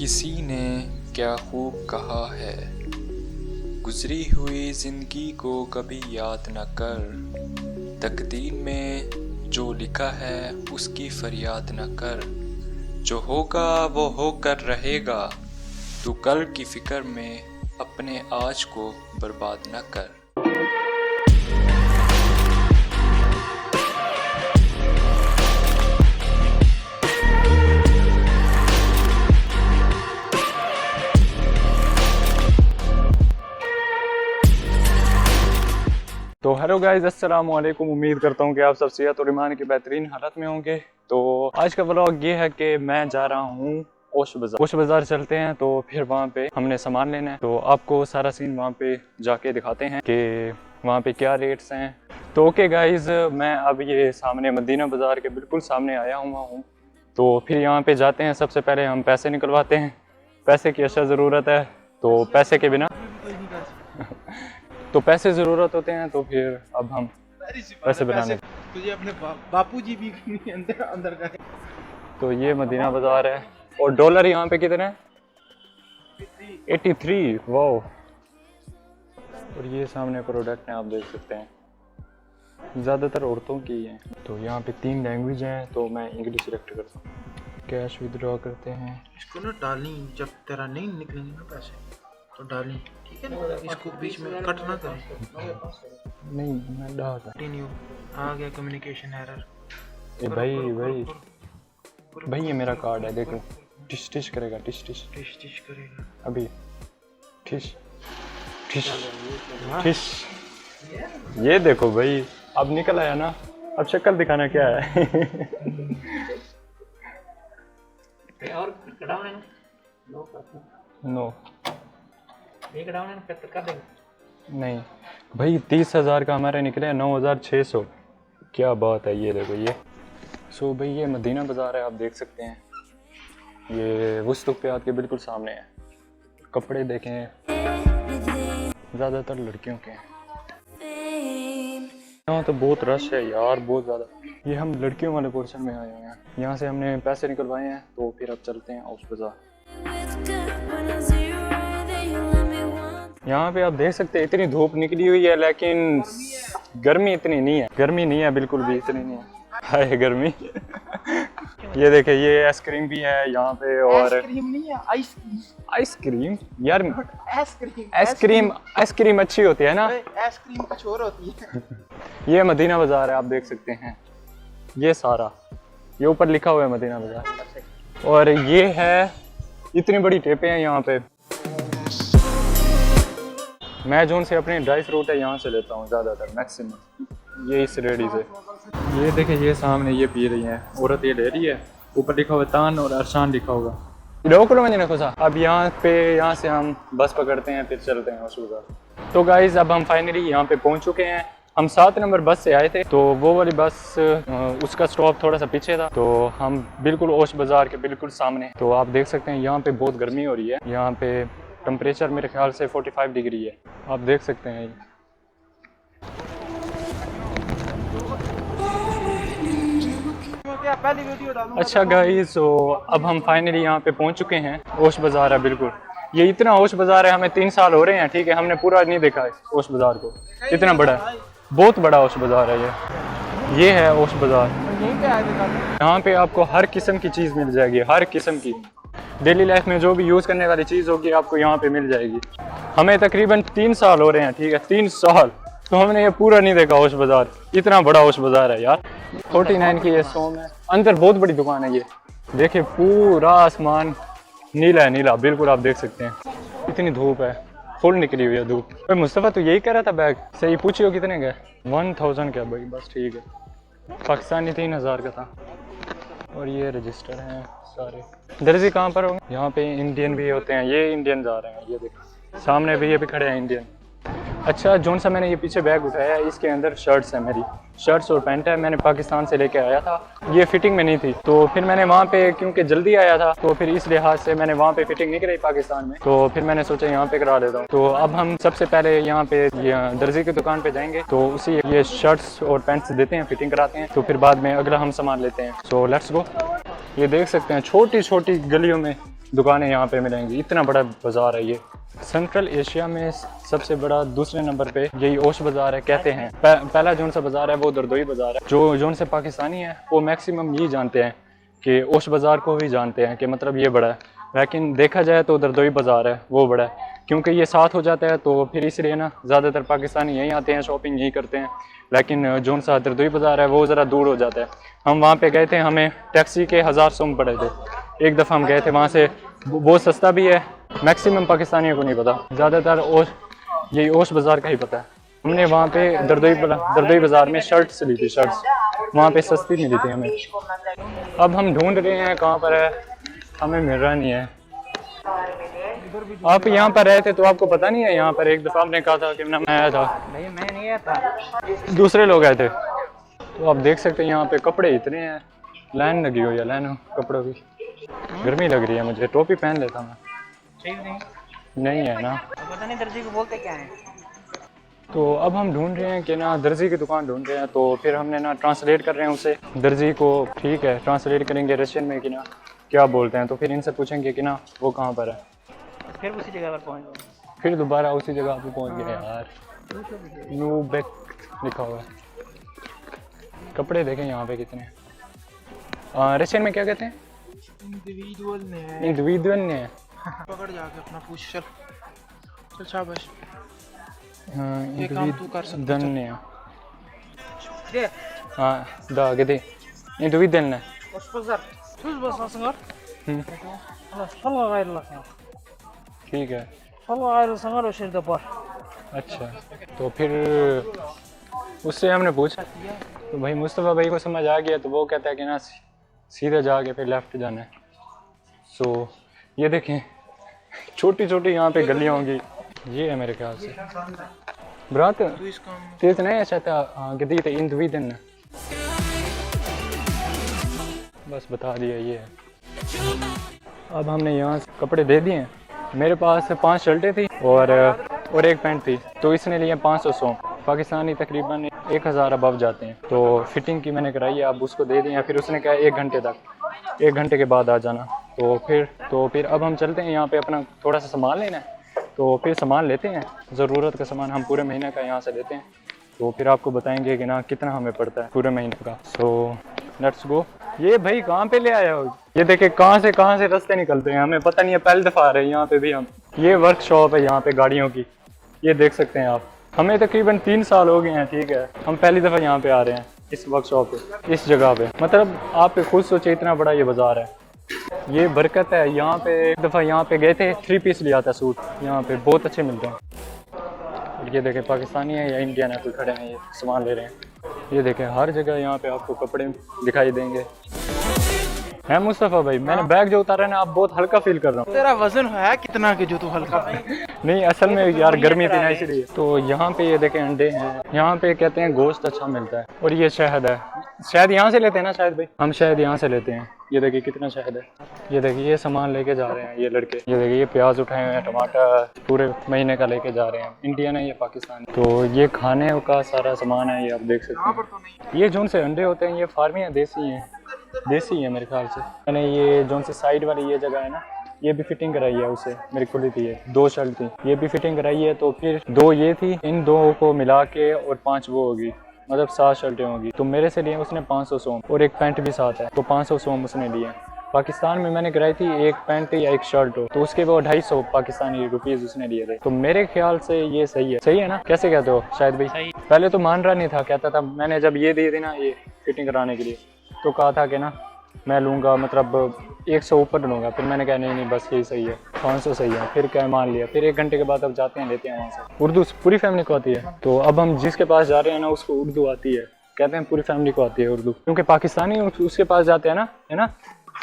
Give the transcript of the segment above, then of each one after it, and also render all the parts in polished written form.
किसी ने क्या खूब कहा है, गुजरी हुई जिंदगी को कभी याद न कर, तकदीर में जो लिखा है उसकी फरियाद न कर, जो होगा वो होकर रहेगा, तू कल की फिक्र में अपने आज को बर्बाद न कर। तो हेलो गाइस, अस्सलाम वालेकुम। उम्मीद करता हूँ कि आप सब सेहत और ईमान की बेहतरीन हालत में होंगे। तो आज का व्लॉग ये है कि मैं जा रहा हूँ ओश बाज़ार चलते हैं। तो फिर वहाँ पे हमने सामान लेना है, तो आपको सारा सीन वहाँ पे जाके दिखाते हैं कि वहाँ पे क्या रेट्स हैं। तो ओके गाइस, मैं अब ये सामने मदीना बाज़ार के बिल्कुल सामने आया हुआ हूँ। तो फिर यहाँ पे जाते हैं। सबसे पहले हम पैसे निकलवाते हैं, पैसे की अच्छा ज़रूरत है। तो पैसे के बिना तो पैसे ज़रूरत होते हैं। तो फिर अब हम पैसे बनाने तुझे अपने बापूजी भी अंदर का। तो ये मदीना बाज़ार है और डॉलर यहाँ पे कितने हैं? 83। वाओ। और ये सामने प्रोडक्ट हैं, आप देख सकते हैं, ज़्यादातर औरतों की हैं। तो यहाँ पे 3 लैंग्वेज हैं, तो मैं इंग्लिश सिलेक्ट करता हूँ। कैश विदड्रॉ करते हैं। इसको ना डालनी, जब तेरा नहीं निकलेंगे ना पैसे तो डालनी, ठीक है ना। इसको बीच में कट ना करें। नहीं, मैं डाल कंटिन्यू आ गया कम्युनिकेशन एरर। भाई ये मेरा कार्ड है, देखो। टिश टिश करेगा, टिश टिश टिश टिश करेगा अभी। टिश टिश टिश। ये देखो भाई, अब निकल आया ना। अब शक्ल दिखाना क्या है। और नो एक डाउन कर देंगे। नहीं भाई, 30,000 का हमारे निकले 9,600। क्या बात है। ये देखो ये। सो भाई ये मदीना बाज़ार है, आप देख सकते हैं। ये वस्तुक पे आपके बिल्कुल सामने है। कपड़े देखें, ज़्यादातर लड़कियों के हैं। यहाँ तो बहुत रश है यार, बहुत ज़्यादा। ये हम लड़कियों वाले पोर्शन में आए हुए हैं। यहाँ से हमने पैसे निकलवाए हैं, तो फिर अब चलते हैं ओश बाज़ार। यहाँ पे आप देख सकते हैं इतनी धूप निकली हुई है, लेकिन गर्मी इतनी नहीं है। गर्मी नहीं है, बिल्कुल भी इतनी नहीं है। हाय गर्मी। ये देखे, ये आइसक्रीम भी है यहाँ पे। और आइसक्रीम नहीं है, आइसक्रीम यार, आइसक्रीम आइसक्रीम अच्छी होती है ना। आइसक्रीम कुछ और होती है। ये मदीना बाज़ार है, आप देख सकते हैं। ये सारा, ये ऊपर लिखा हुआ है मदीना बाज़ार। और ये है, इतनी बड़ी टेपें हैं यहाँ पे। मैं जोन से अपने ड्राई फ्रूट है यहाँ से लेता हूँ ज़्यादातर, मैक्सिमम। ये इस रेडी से। ये देखें, ये सामने ये पी रही हैं औरत, ये ले रही है। ऊपर लिखा हुआ तान और अरशान लिखा होगा। अब यहाँ से हम बस पकड़ते हैं, फिर चलते हैं ओश बाज़ार। तो गाइज़, अब हम फाइनली यहाँ पे पहुँच चुके हैं। हम 7 नंबर बस से आए थे, तो वो वाली बस उसका स्टॉप थोड़ा सा पीछे था। तो हम बिल्कुल ओश बाज़ार के बिल्कुल सामने। तो आप देख सकते हैं यहाँ पे बहुत गर्मी हो रही है। यहाँ पे टेम्परेचर मेरे ख्याल से 45 डिग्री है, आप देख सकते हैं। अच्छा गाइस, तो अब हम फाइनली यहाँ पे पहुँच चुके हैं। ओश बाज़ार है बिल्कुल। ये इतना ओश बाज़ार है, हमें 3 साल हो रहे हैं, ठीक है। हमने पूरा नहीं देखा है ओश बाज़ार को। इतना बड़ा है, बहुत बड़ा ओश बाज़ार है ये है ओश बाज़ार। यहाँ पे आपको हर किस्म की चीज़ मिल जाएगी, हर किस्म की। डेली लाइफ में जो भी यूज़ करने वाली चीज़ होगी आपको यहाँ पे मिल जाएगी। हमें तकरीबन 3 साल हो रहे हैं, ठीक है, 3 साल। तो हमने ये पूरा नहीं देखा ओश बाज़ार। इतना बड़ा ओश बाज़ार है यार। 49 की ये शॉप है। अंदर बहुत बड़ी दुकान है। ये देखिए, पूरा आसमान नीला है, नीला बिल्कुल, आप देख सकते हैं। इतनी धूप है, फुल निकली हुई है धूप। भाई मुस्तफ़ा तो यही कह रहा था बैग सही, पूछियो कितने का? 1000 का भाई, बस ठीक है। पाकिस्तानी 3000 का था। और ये रजिस्टर हैं सारे। दर्जी कहाँ पर होंगे? यहाँ पे इंडियन भी होते हैं। ये इंडियन जा रहे हैं, ये देखो सामने भी ये भी खड़े हैं इंडियन। अच्छा, जोन सा मैंने ये पीछे बैग उठाया है, इसके अंदर शर्ट्स है, मेरी शर्ट्स और पैंट है। मैंने पाकिस्तान से लेके आया था, ये फिटिंग में नहीं थी। तो फिर मैंने वहाँ पे, क्योंकि जल्दी आया था, तो फिर इस लिहाज से मैंने वहाँ पे फिटिंग नहीं कराई पाकिस्तान में। तो फिर मैंने सोचा यहाँ पे करा लेता हूँ। तो अब हम सबसे पहले यहाँ पे दर्जी की दुकान पे जाएंगे, तो उसी ये शर्ट्स और पैंट्स देते हैं, फिटिंग कराते हैं। तो फिर बाद में अगला हम सामान लेते हैं। So let's go. ये देख सकते हैं छोटी छोटी गलियों में दुकानें यहाँ पे मिलेंगी। इतना बड़ा बाज़ार है ये। सेंट्रल एशिया में सबसे बड़ा दूसरे नंबर पे यही ओश बाज़ार है कहते हैं। पहला जोन सा बाज़ार है वो दरदोई बाज़ार है। जो जोन से पाकिस्तानी है वो मैक्सिमम यही जानते हैं कि ओश बाज़ार को ही जानते हैं कि मतलब ये बड़ा है, लेकिन देखा जाए तो दरदोई बाज़ार है वो बड़ा है, क्योंकि ये साथ हो जाता है तो फिर इसलिए ना ज़्यादातर पाकिस्तानी यहीं आते हैं, शॉपिंग यहीं करते हैं। लेकिन जोन सा दरदोई बाज़ार है वो ज़रा दूर हो जाता है। हम वहाँ पे गए थे, हमें टैक्सी के 1000 सोम पड़े थे। एक दफ़ा हम गए थे वहाँ से, बहुत सस्ता भी है। मैक्सिमम पाकिस्तानियों को नहीं पता, ज़्यादातर यही ओश बाज़ार का ही पता है। हमने वहाँ पे दरदोई बाज़ार में शर्ट्स ली थी, शर्ट्स वहाँ पे सस्ती मिली थी हमें। अब हम ढूंढ रहे हैं कहाँ पर है, हमें मिल रहा नहीं है। आप यहाँ पर रहे थे तो आपको पता नहीं है? यहाँ पर एक दफ़ा आपने कहा था कि मैं आया था। नहीं मैं नहीं आया था, दूसरे लोग आए थे। तो आप देख सकते हैं यहाँ पे कपड़े इतने हैं, लाइन लगी हुई है, लाइन कपड़ों की। गर्मी लग रही है मुझे, टोपी पहन लेता मैं। नहीं है ना, पता नहीं दर्जी को बोलते क्या है। तो अब हम ढूंढ रहे हैं कि ना दर्जी की दुकान ढूंढ रहे हैं। तो फिर हमने ना ट्रांसलेट कर रहे हैं उसे, दर्जी को। ठीक है, ट्रांसलेट करेंगे रशियन में कि ना क्या बोलते हैं, तो फिर इनसे पूछेंगे कि ना वो कहाँ पर है। फिर उसी जगह पर पहुंच गए। फिर दोबारा उसी जगह पे पहुंच गए यार। न्यू बैक लिखा हुआ है। कपड़े देखें यहाँ पे कितने रशियन में क्या कहते हैं? इंडिविजुअल ने पकड़ जाके अपना पूछ। चल चल शाबाश। हाँ, ये काम तू कर सकता इंडिविजुअल दे हाँ दा गदे इंडिविजुअल ने ठीक है। अच्छा, तो फिर उससे हमने पूछा तो भाई मुस्तफ़ा भाई को समझ आ गया, तो वो कहता है कि ना सीधे जाके फिर लेफ्ट जाना है। सो ये देखें छोटी छोटी यहाँ पे गलियाँ होंगी, ये है मेरे ख्याल से। ब्रात तू इस काम में तेज नहीं ऐसा था गदी थे इंडिविजुअल ने बस बता दिया ये है। अब हमने यहाँ से कपड़े दे दिए हैं। मेरे पास 5 शर्टें थी और एक पैंट थी, तो इसने लिए 500 सोम पाकिस्तानी, तकरीबन 1000 अबव जाते हैं। तो फिटिंग की मैंने कराई है, अब उसको दे दिए। फिर उसने कहा 1 घंटे तक, 1 घंटे के बाद आ जाना। तो फिर अब हम चलते हैं यहाँ पे अपना थोड़ा सा सामान लेना है, तो फिर सामान लेते हैं। ज़रूरत का सामान हम पूरे महीने का यहाँ से लेते हैं, तो फिर आपको बताएंगे कि ना कितना हमें पड़ता है पूरे महीने का। So let's go. ये भाई कहाँ पे ले आया हो? ये देखे कहाँ से रास्ते निकलते हैं, हमें पता नहीं है, पहली दफ़ा आ रहे हैं यहाँ पे भी हम। ये वर्कशॉप है यहाँ पे गाड़ियों की, ये देख सकते हैं आप। हमें तकरीबन 3 साल हो गए हैं, ठीक है, हम पहली दफ़ा यहाँ पे आ रहे हैं इस वर्कशॉप पे, इस जगह पे। मतलब आप खुद सोचे इतना बड़ा ये बाज़ार है, ये बरकत है। यहाँ पे एक दफ़ा यहाँ पे गए थे, 3 पीस लिया था सूट, यहाँ पे बहुत अच्छे मिलते हैं। और ये देखें पाकिस्तानी है या इंडियन है, कोई खड़े हैं, ये सामान ले रहे हैं। ये देखें हर जगह यहाँ पे आपको कपड़े दिखाई देंगे। है मुस्तफ़ा भाई, मैंने बैग जो उतारा है ना, आप बहुत हल्का फील कर रहा हूँ। तेरा वजन है कितना कि जो तू हल्का नहीं, असल में यार गर्मी थी ना इसलिए। तो यहाँ पे ये देखें अंडे हैं, यहाँ पे कहते हैं गोश्त अच्छा मिलता है। और ये शहद है, शहद यहाँ से लेते हैं ना शायद भाई, हम शहद यहाँ से लेते हैं। ये देखिए कितना शहद है। ये देखिए ये सामान लेके जा रहे हैं ये लड़के। ये देखिए ये प्याज उठाए हुए हैं, टमाटर पूरे महीने का लेके जा रहे हैं। इंडियन है या पाकिस्तान? तो ये खाने का सारा सामान है, ये आप देख सकते हैं। ये जोन से अंडे होते हैं, ये फार्मी है, देसी है मेरे ख्याल से। मैंने ये जोन से साइड वाली ये जगह है ना, ये भी फिटिंग कराई है उसे, मेरी खुली थी ये 2 शर्ट थी, ये भी फिटिंग कराई है। तो फिर 2 ये थी, इन 2 को मिला के और 5 वो होगी, मतलब 7 शर्टें होंगी। तो मेरे से लिए उसने 500 सोम और एक पैंट भी साथ है, तो 500 सोम उसने लिए। पाकिस्तान में मैंने कराई थी एक पैंट या एक शर्ट हो, तो उसके वो 250 पाकिस्तानी रुपीज़ उसने लिए थे। तो मेरे ख्याल से ये सही है ना? कैसे कहते हो शायद भाई? पहले तो मान रहा नहीं था, कहता था मैंने जब ये दिए थे ना ये फिटिंग कराने के लिए, तो कहा था कि ना मैं लूँगा मतलब 100 ऊपर लूँगा। फिर मैंने कहा नहीं बस यही सही है, 500 सही है। फिर क्या मान लिया। फिर 1 घंटे के बाद अब जाते हैं, लेते हैं वहाँ से। उर्दू पूरी फैमिली को आती है, तो अब हम जिसके पास जा रहे हैं ना उसको उर्दू आती है, कहते हैं पूरी फैमिली को आती है उर्दू, क्योंकि पाकिस्तानी उसके पास जाते हैं ना, है ना,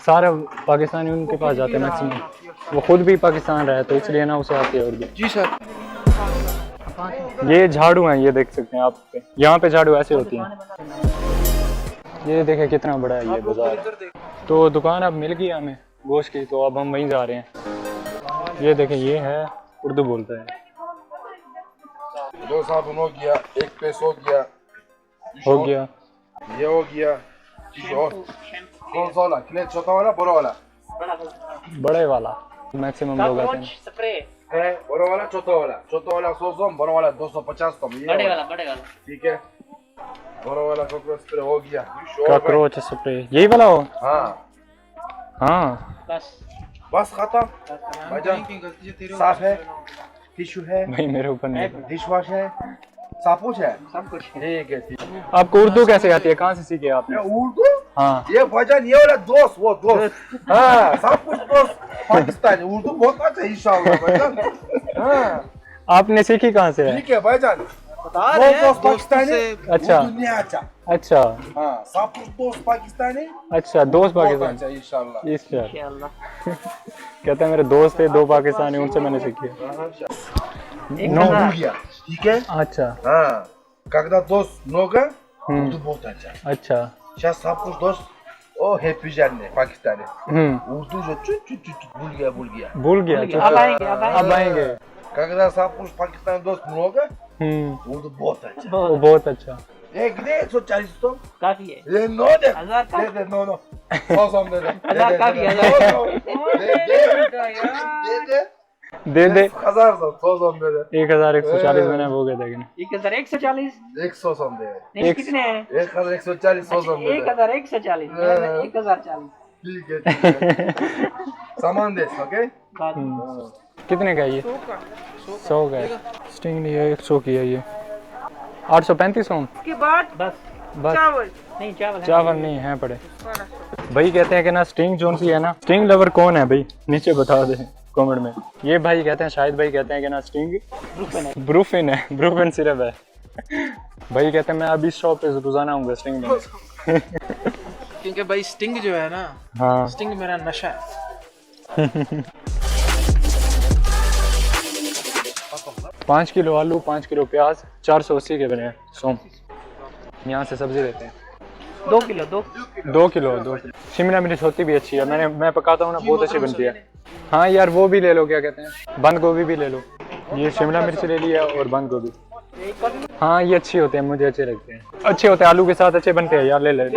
सारा पाकिस्तानी उनके पास जाते हैं मैक्सिमम। वो खुद भी पाकिस्तान रहा है, तो इसलिए ना उसे आती है उर्दू। जी सर। ये झाड़ू हैं, ये देख सकते हैं आप, यहाँ पे झाड़ू ऐसे होती हैं। ये देखें कितना बड़ा है ये बाजार। तो दुकान अब मिल गई हमें गोश्त की, तो अब हम वहीं जा रहे हैं। ये देखें ये है, उर्दू बोलता है। 2 साबुन हो गया, 1 पेस्ट हो गया, ये हो गया, कौन सा वाला? क्लेट छोटा वाला, बड़ा वाला? बड़े वाला मैक्सिमम लोग आते हैं। स्प्रे बड़ा वाला छोटा वाला 100 सॉम, बड़ा वाला 250 सॉम। बड़े वाला ठीक है, बड़ा वाला कॉकरोच स्प्रे हो गया। कॉकरोच स्प्रे यही वाला हो? हाँ हाँ बस खत्म भाईजान। साफ है, टिश्यू है भाई मेरे ऊपर नहीं। डिश वॉश है, सब कुछ है। सब कुछ ठीक है ठीक है। आपको उर्दू कैसे आती है? कहाँ से सीखे आपने? उर्दू? हाँ ये भाईजान ये वाला दोस्त, वो दोस्त। हाँ सब कुछ दोस्त पाकिस्तानी। उर्दू बहुत अच्छा है इंशाल्लाह भाईजान। हाँ आपने सीखी कहाँ से है? ठीक है भाईजान, बता वो रहे हैं दोस्त दोस्तों पाकिस्तानी। से। अच्छा उर्दू नहीं अच्छा। अच्छा हाँ सब कुछ दोस्त पाकिस्तानी। अच्छा दोस्त बहुत पाकिस्तान अच्छा इंशाल्लाह। इंशाल्लाह। कहते हैं मेरे दोस्त थे 2 पाकिस्तानी, उनसे मैंने सीखी है। नो भूल गया। ठीक है। अच्छा हाँ когда दोस्त много, उर्दू बहुत अच्छा। अच्छा сейчас सब कुछ दोस्त ओ हैप्पी जाने पाकिस्तानी। उर्दू जो चुट भूल गया। भूल गया। अब आएंगे अब आएंगे। когда सब कुछ पाकिस्तानी दोस्त много, उर्दू बहुत अच्छा। वो बहुत अच्छा। एक दे 140 तो काफी है। ये नो दे 1000 का दे नो 100 सॉम दे 1000 का भी 1000 100 सॉम दे 1140 मैंने वो गए थे। 1140 100 सॉम दे। नहीं कितने हैं? 1140 100 सॉम दे। 1140 1040 ठीक है सामान दे। ओके कितने का है ये? 100 का है। स्टिंग नहीं है, 100 की है ये। 835 होम के बाद बस बस। नहीं चावल है। चावल नहीं है पड़े। भाई कहते हैं कि ना स्टिंग जोन सी है ना, स्टिंग लवर कौन है भाई नीचे बता दे कमेंट में। ये भाई कहते हैं, शायद भाई कहते हैं कि ना स्टिंग ब्रूफिन है, ब्रूफिन सिरप है। भाई कहते हैं मैं अभी शॉप पे रोजाना आऊंगा स्टिंग में। क्योंकि भाई स्टिंग जो है ना, हाँ स्टिंग मेरा नशा है। 5 किलो आलू, 5 किलो प्याज, 480 के बने हैं सोम। यहाँ से सब्जी लेते हैं। 2 किलो 2 किलो। शिमला मिर्च होती भी अच्छी है, मैं पकाता हूँ ना, बहुत अच्छी बनती है। हाँ यार वो भी ले लो, क्या कहते हैं, बंद गोभी भी ले लो। ये शिमला मिर्च ले लिया और बंद गोभी। हाँ ये अच्छी होते हैं, मुझे अच्छे लगते हैं, अच्छे होते हैं, आलू के साथ अच्छे बनते हैं यार। ले ले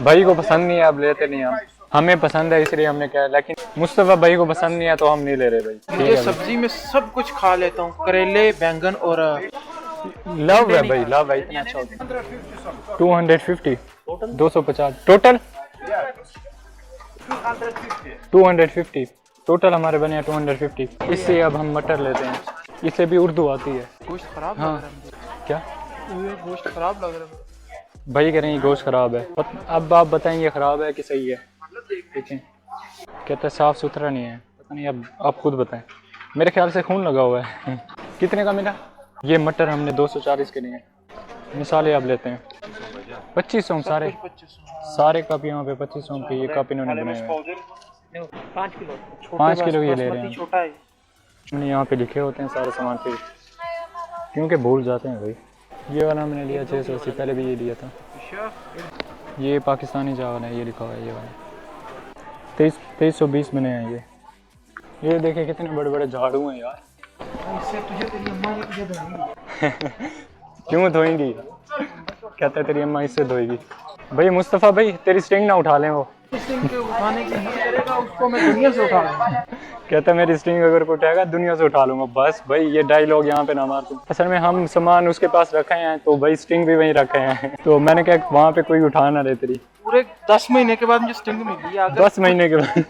भाई को पसंद नहीं है, आप लेते नहीं आप। हमें पसंद है इसलिए हमने कहा, लेकिन मुस्तफा भाई को पसंद नहीं है तो हम नहीं ले रहे भाई। मुझे सब्जी में सब कुछ खा लेता हूँ, करेले, बैंगन और लव है भाई, लव है, इतना अच्छा होता है। 250 250 टोटल 250 टोटल हमारे बने हैं 250। इससे अब हम मटर लेते हैं, इससे भी उर्दू आती है। गोश्त खराब हाँ लग रहा है। क्या ये गोश्त खराब लग रहा है। भाई कह रहे हैं गोश्त खराब है। अब आप बताएं ये खराब है कि सही है? देखें कहते साफ सुथरा नहीं है, पता नहीं, अब आप खुद बताएं। मेरे ख्याल से खून लगा हुआ है। कितने का मिला? ये मटर हमने 240 के लिए। मिसालें आप लेते हैं 2500 सारे कप यहाँ पे 2500 के ये कप इन्होंने बनाए हुए हैं। 5 किलो ये ले रहे हैं। छोटा है। हमने यहाँ पे लिखे होते हैं सारे सामान फिर, क्योंकि भूल जाते हैं भाई। ये वाला हमने लिया 680, पहले भी ये लिया था। ये पाकिस्तानी चावल है, ये लिखा हुआ है ये वाला 2320 में हैं ये देखिए कितने बड़े बड़े झाड़ू हैं यार। इससे तुझे तेरी अम्मा ने तुझे धोनी। क्यों धोएंगी? कहते तेरी अम्मा इससे धोएगी। भाई मुस्तफ़ा भाई तेरी स्टिंग ना उठा लें, वो स्टिंग के उठाने की हिम्मत करेगा उसको मैं दुनिया से उठा लूंगा। कहता है मेरी स्टिंग अगर उठाएगा दुनिया से उठा लूंगा। बस भाई ये डायलॉग यहाँ पे ना मार तुम। असल में हम सामान उसके पास रखे हैं तो भाई स्टिंग भी वहीं रखे हैं, तो मैंने कहा वहाँ पे कोई उठा ना ले तेरी। पूरे 10 महीने के बाद मुझे स्टिंग मिली है। 10 महीने के बाद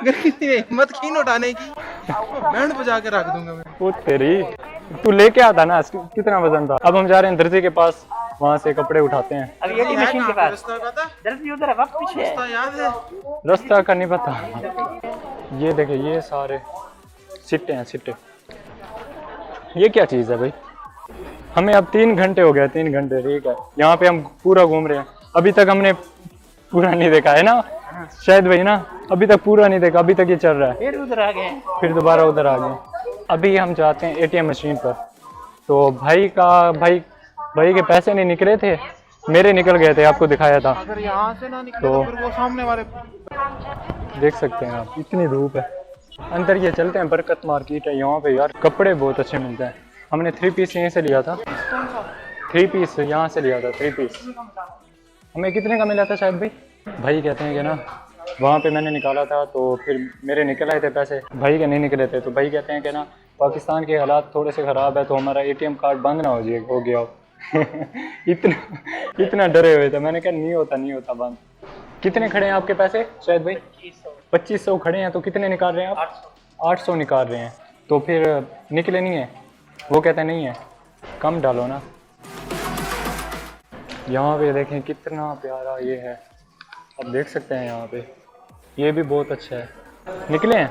अगर किसी ने हिम्मत की न उठाने की, बैंड बजा के रख दूंगा मैं। वो तेरी, तू लेके आता ना, कितना वजन था। अब हम जा रहे हैं दर्जी के पास, वहाँ से कपड़े उठाते हैं। अब ये मशीन के पास रास्ता पता? दर्जी उधर है, वक्त पीछे है। रास्ता याद है? रास्ता का नहीं पता। ये देखे ये सारे सिट्टे हैं, सिट्टे। ये क्या चीज़ है भाई? हमें अब 3 घंटे हो गए, 3 घंटे ठीक है यहाँ पे हम पूरा घूम रहे हैं। अभी तक हमने पूरा नहीं देखा है ना शायद भाई ना, अभी तक पूरा नहीं देखा, अभी तक ये चल रहा है। फिर उधर आ गए, फिर दोबारा उधर आ गए। अभी हम जाते हैं ATM मशीन पर। तो भाई के पैसे नहीं निकले थे, मेरे निकल गए थे, आपको दिखाया था। अगर यहाँ से ना निकले तो तो फिर वो सामने वाले देख सकते हैं आप, इतनी धूप है। अंदर ये चलते हैं, बरकत मार्केट है यहाँ पे यार, कपड़े बहुत अच्छे मिलते हैं। हमने 3 पीस यहीं से लिया था, 3 पीस यहाँ से लिया था, 3 पीस। हमें कितने का मिला था शायद भाई? भाई कहते हैं कि ना वहाँ पे मैंने निकाला था, तो फिर मेरे निकल आए थे पैसे, भाई के नहीं निकले थे। तो भाई कहते हैं कि ना पाकिस्तान के हालात थोड़े से ख़राब है, तो हमारा ATM कार्ड बंद ना हो गया हो। इतना डरे हुए थे। मैंने कहा नहीं होता बंद। कितने खड़े हैं आपके पैसे शायद भाई? 2500 खड़े हैं। तो कितने निकाल रहे हैं आप? 800 निकाल रहे हैं। तो फिर निकले नहीं है? वो कहते नहीं है, कम डालो ना। यहाँ पे देखें कितना प्यारा ये है, आप देख सकते हैं। यहाँ पे ये भी बहुत अच्छा है। निकले हैं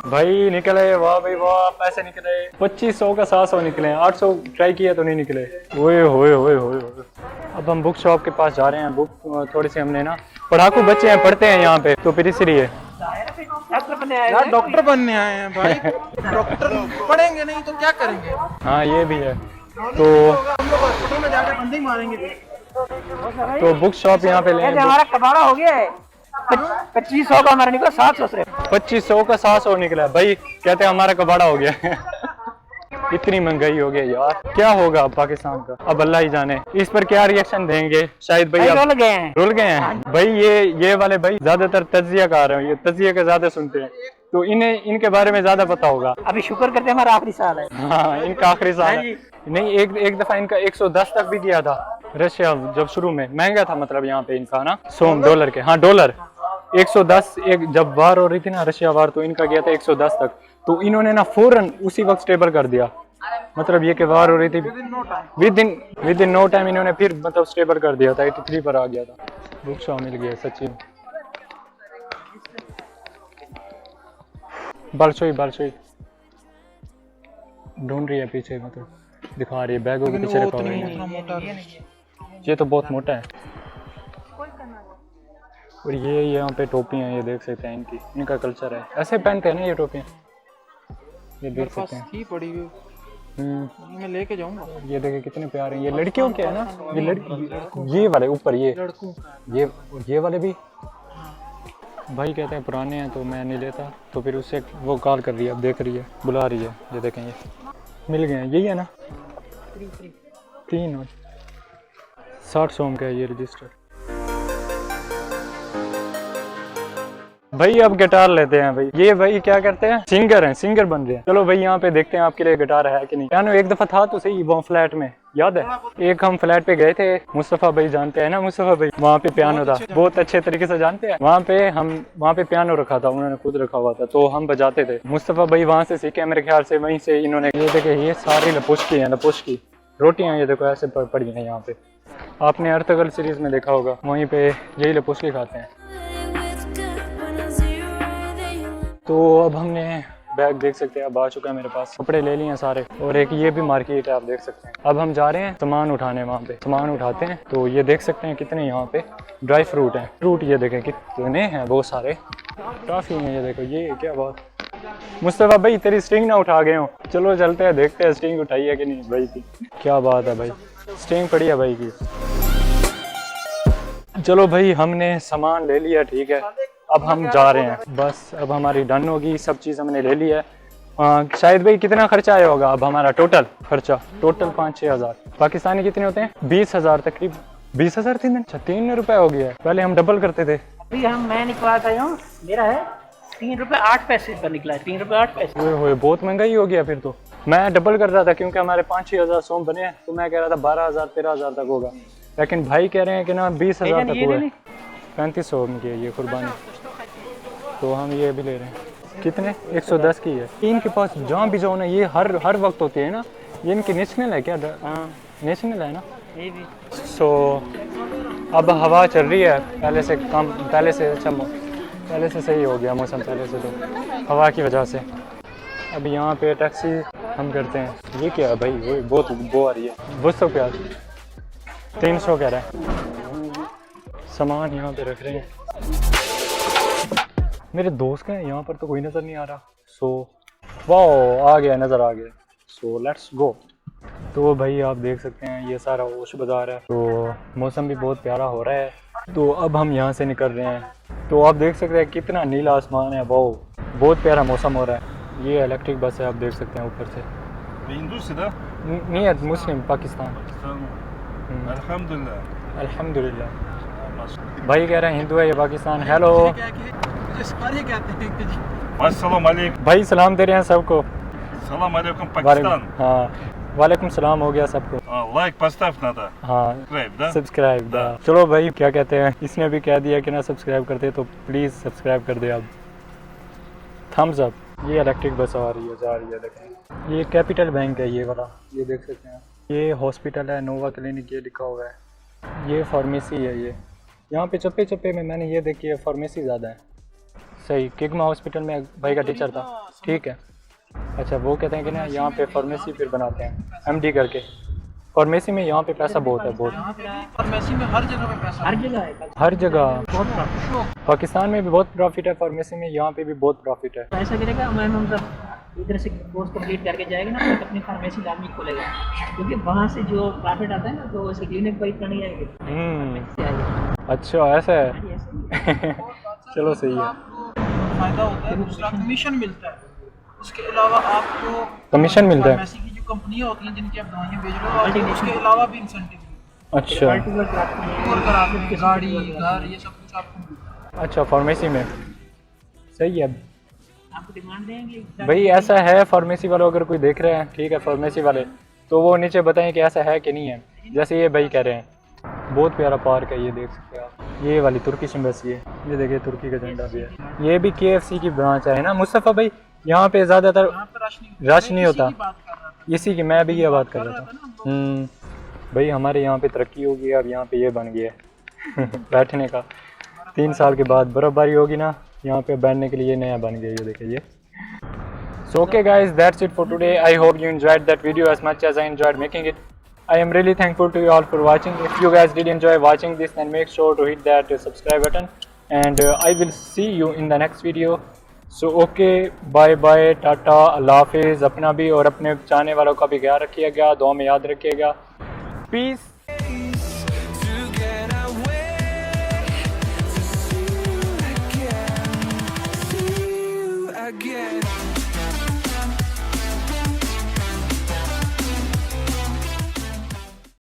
भाई, निकले। वाह भाई वाह, पैसे निकले। 2500 का 700 निकले हैं। 800 ट्राई किया तो नहीं निकले। ओए होए होए होए। अब हम बुक शॉप के पास जा रहे हैं। बुक थोड़ी सी हमने ना, पढ़ाकू बच्चे हैं, पढ़ते हैं यहाँ पे, तो फिर इसलिए यार डॉक्टर बनने आए हैं भाई। डॉक्टर पढ़ेंगे नहीं तो क्या करेंगे? हाँ ये भी है। तो हम लोग हॉस्पिटल में जाकर बंदे ही मारेंगे। तो बुक शॉप यहाँ पे लें। हमारा कबाड़ा हो गया है। 2500 का हमारा निकला 700 से। 2500 का 700 निकला है भाई। कहते हैं हमारा कबाड़ा हो गया। इतनी महंगाई हो गई यार, क्या होगा अब पाकिस्तान का, अब अल्लाह ही जाने। इस पर क्या रिएक्शन देंगे शायद भाई। रुल गए हैं, रुल गए हैं भाई। ये वाले भाई ज्यादातर तज्जिया कार हैं, ये तज्जिया का ज्यादा सुनते हैं, तो इन्हें इनके बारे में ज्यादा पता होगा। अभी शुक्र करते हैं हमारा आखिरी साल है। हाँ इनका आखिरी साल है। नहीं, एक दफा इनका 110 तक भी किया था रशिया, जब शुरू में महंगा था, मतलब यहाँ पे इनका ना सोम डॉलर के, हाँ डॉलर 110। जब वार हो रही थी ना, रशिया वार, तो इनका गया था 110 तक। तो इन्होंने ना फौरन उसी वक्त स्टेबल कर दिया। मतलब ये कि वार हो रही थी, विद इन नो टाइम इन्होंने फिर मतलब स्टेबल कर दिया था। 83 पर आ गया था। बुक शॉप मिल गया सच्ची। बालशोई ढूंढ रही है पीछे, मतलब दिखा रही है बैगों के पीछे रखा हुआ है। ये तो बहुत मोटा है। और ये यहाँ पे टोपियाँ, ये देख सकते हैं, इनका कल्चर है, ऐसे पहनते हैं ना ये टोपियाँ, ये देख सकते हैं। थी पड़ी हुई, मैं लेके जाऊंगा। ये देखिए कितने प्यारे हैं। ये लड़कियों के है ना, ये वाले ऊपर, ये वाले भी भाई कहते हैं पुराने हैं, तो मैं नहीं लेता। तो फिर उससे वो कॉल कर रही है, अब देख रही है, बुला रही है। ये देखें, ये मिल गए हैं। यही है ना 3 और 60 सोम का है ये रजिस्टर। भाई अब गिटार लेते हैं भाई। ये भाई क्या करते हैं, सिंगर बन रहे हैं। चलो भाई यहाँ पे देखते हैं आपके लिए गिटार है कि नहीं। पियानो एक दफा था तो सही, वो फ्लैट में याद है, एक हम फ्लैट पे गए थे। मुस्तफ़ा भाई जानते हैं ना, मुस्तफ़ा भाई, वहाँ पे पियानो था, बहुत अच्छे तरीके से जानते हैं। वहाँ पे पियानो रखा था, उन्होंने खुद रखा हुआ था, तो हम बजाते थे। मुस्तफ़ा भाई वहाँ से सीखे मेरे ख्याल से, वहीं से इन्होंने। ये देखे, ये सारी लपुश की रोटियाँ, ये देखो ऐसे पड़ी हैं यहाँ पे। आपने अर्तगल सीरीज में देखा होगा, वहीं पे यही लपुश की खाते हैं। तो अब हमने बैग देख सकते हैं, अब आ चुका है मेरे पास, कपड़े ले लिए हैं सारे। और एक ये भी मार्केट है, आप देख सकते हैं। अब हम जा रहे हैं सामान उठाने, वहाँ पे सामान उठाते हैं। तो ये देख सकते हैं कितने यहाँ पे ड्राई फ्रूट हैं। फ्रूट ये देखें कितने हैं, बहुत सारे काफ़ी हैं। ये देखो, ये क्या बात। मुस्तफ़ा भाई तेरी स्ट्रिंग ना उठा गए हो, चलो चलते हैं, देखते हैं स्ट्रिंग उठाई है कि नहीं भाई की। क्या बात है भाई, स्ट्रिंग पड़ी है भाई की। चलो भाई हमने सामान ले लिया, ठीक है, अब हम जा रहे हैं। बस अब हमारी डन होगी, सब चीज़ हमने ले लिया है। शायद भाई कितना खर्चा आया होगा अब हमारा टोटल 5-6 हज़ार पाकिस्तानी कितने होते हैं, 20,000 तकरीब। 20,000 3 रुपए हो गया है। पहले हम डबल करते थे। अभी मैं निकलवाता हूँ, मेरा है 3 रुपए 8 पैसे पर निकला है, 3 रुपए 8 पैसे। ओए बहुत महंगाई हो गया फिर तो। मैं डबल कर रहा था क्योंकि हमारे 5-6 हज़ार सोम बने हैं, तो मैं कह रहा था 12,000-13,000 तक होगा, लेकिन भाई कह रहे हैं कि ना 20,000 तक हुआ है। 3500 की है ये कुर्बानी, तो हम ये भी ले रहे हैं। कितने? 110 की है। इनके पास जहाँ भी जाओ ना, ये हर वक्त होती है ना, ये इनकी नेशनल है क्या? हाँ नेशनल है ना। सो अब हवा चल रही है पहले से कम, पहले से सही हो गया मौसम, पहले से तो हवा की वजह से। अब यहाँ पे टैक्सी हम करते हैं। ये क्या है भाई, वो बहुत बो आ रही है। 200 क्या 300 कह रहा है। सामान यहाँ पे रख रहे हैं। मेरे दोस्त का है यहाँ पर, तो कोई नज़र नहीं आ रहा। सो वाह, आ गया, नज़र आ गया। So let's go. तो भाई आप देख सकते हैं ये सारा ओश बाज़ार है, तो मौसम भी बहुत प्यारा हो रहा है। तो अब हम यहाँ से निकल रहे हैं। तो आप देख सकते हैं कितना नीला आसमान है, वाह बहुत प्यारा मौसम हो रहा है। ये इलेक्ट्रिक बस है, आप देख सकते हैं ऊपर से। नहीं है, मुस्लिम पाकिस्तान। अल्हम्दुलिल्लाह। भाई कह रहे हैं हिंदू है ये पाकिस्तान। हेलो सारे कहते हैं कि जी अस्सलाम वालेकुम। भाई सलाम दे रहे हैं सबको। Салам алейкум, Пакистан. हाँ वालेकुम सलाम हो गया सबको। Лайк поставь надо. हाँ Subscribe, да? सब्सक्राइब दा। चलो भाई क्या कहते हैं, इसने भी कह दिया कि ना सब्सक्राइब करते तो प्लीज़ सब्सक्राइब कर दे अब। Thums up. ये इलेक्ट्रिक बस आ रही है जा रही है देखें। ये कैपिटल बैंक है ये वाला, ये देख सकते हैं। ये हॉस्पिटल है नोवा क्लिनिक ये लिखा हुआ है। ये फार्मेसी है ये। यहाँ पे चप्पे चप्पे में मैंने ये देखी है फार्मेसी ज़्यादा है। सही किगमा हॉस्पिटल में भाई का टीचर था ठीक है। अच्छा वो कहते हैं कि ना यहाँ पे फार्मेसी फिर बनाते हैं एमडी करके। फार्मेसी में यहाँ पे पैसा बहुत है बहुत। फार्मेसी में हर जगह पे पैसा हर जगह है, हर जगह बहुत प्रॉफिट। पाकिस्तान में भी बहुत प्रॉफिट है फार्मेसी में, यहाँ पे भी बहुत प्रॉफिट है। तो ऐसा करेगा मैं मतलब इधर से कोर्स कंप्लीट करके जाएगा ना तो अपनी फार्मेसी लाजमी खोलेगा, क्योंकि वहाँ से जो प्रॉफिट आता है ना तो वैसे क्लिनिक पर इतना नहीं आएगा। अच्छा ऐसा है हाँ जी, ऐसा ही है। चलो सही है। फायदा होता है, दूसरा कमीशन मिलता है। उसके अलावा आपको कमीशन मिलता है। फार्मेसी की जो कंपनियां होती हैं जिनकी आप दवाइयाँ बेच रहे हो आपको उसके अलावा भी इंसेंटिव अच्छा और कर आपकी गाड़ी घर ये सब कुछ आपको मिलता है। अच्छा फार्मेसी में सही है। आपको डिमांड देंगे भाई ऐसा है फार्मेसी वालों अगर कोई देख रहे हैं ठीक है फार्मेसी वाले तो वो नीचे बताएं कि ऐसा है कि नहीं है। जैसे ये भाई कह रहे हैं बहुत प्यारा पार्क है ये देख सकते हैं आप। ये वाली तुर्किश एम्बेसी है, ये देखिए तुर्की का झंडा भी है। ये भी KFC की ब्रांच है ना मुस्तफ़ा भाई। यहाँ पे ज़्यादातर रश नहीं होता। इसी की मैं भी ये बात कर रहा था। भाई हमारे यहाँ पे तरक्की होगी अब यहाँ पे ये बन गया है बैठने का। 3 साल के बाद बर्फबारी होगी ना यहाँ पे बैठने के लिए नया बन गया ये देखिए ये। So okay guys, that's it for today. I hope you enjoyed that video as much as I enjoyed making it. I am really thankful to you all for watching. If you guys did enjoy watching this, then make sure to hit that subscribe button. And I will see you in the next video. So okay, bye bye, Tata, अल्लाह हाफिज़। अपना भी और अपने चाहने वालों का भी ख्याल रखिएगा, दुआ में याद रखिएगा। Peace. Again.